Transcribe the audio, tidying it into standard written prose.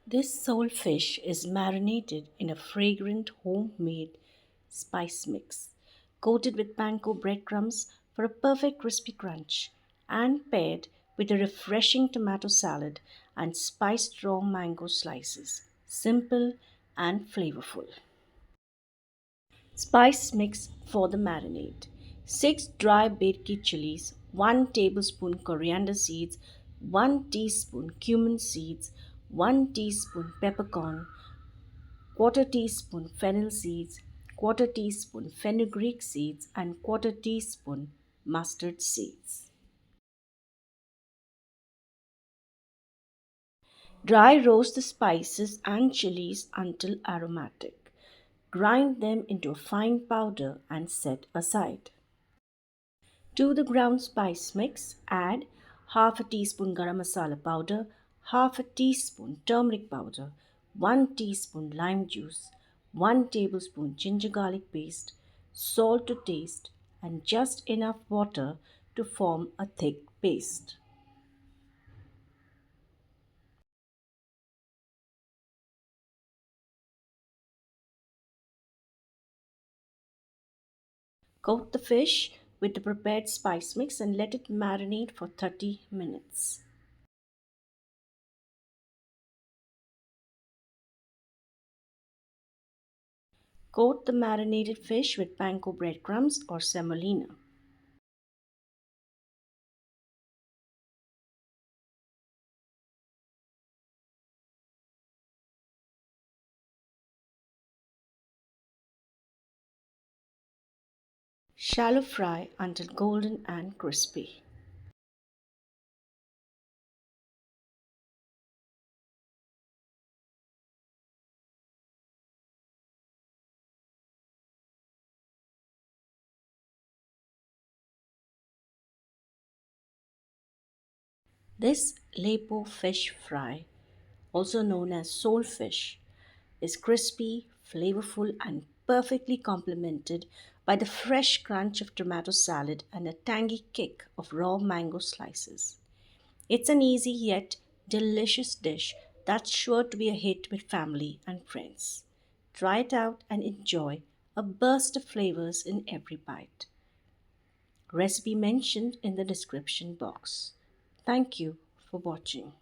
This sole fish is marinated in a fragrant homemade spice mix, coated with panko breadcrumbs for a perfect crispy crunch, and paired with a refreshing tomato salad and spiced raw mango slices. Simple and flavorful. Spice mix for the marinade: 6 dry Bedgi chilies, 1 tablespoon coriander seeds, 1 teaspoon cumin seeds, 1 teaspoon peppercorn, quarter teaspoon fennel seeds, quarter teaspoon fenugreek seeds, and quarter teaspoon mustard seeds. Dry roast the spices and chilies until aromatic. Grind them into a fine powder and set aside. To the ground spice mix, add half a teaspoon garam masala powder, half a teaspoon turmeric powder, 1 teaspoon lime juice, 1 tablespoon ginger garlic paste, salt to taste, and just enough water to form a thick paste. Coat the fish with the prepared spice mix and let it marinate for 30 minutes. Coat the marinated fish with panko breadcrumbs or semolina. Shallow fry until golden and crispy. This Lepo Fish Fry, also known as sole fish, is crispy, flavorful, and perfectly complemented by the fresh crunch of tomato salad and a tangy kick of raw mango slices. It's an easy yet delicious dish that's sure to be a hit with family and friends. Try it out and enjoy a burst of flavors in every bite. Recipe mentioned in the description box. Thank you for watching.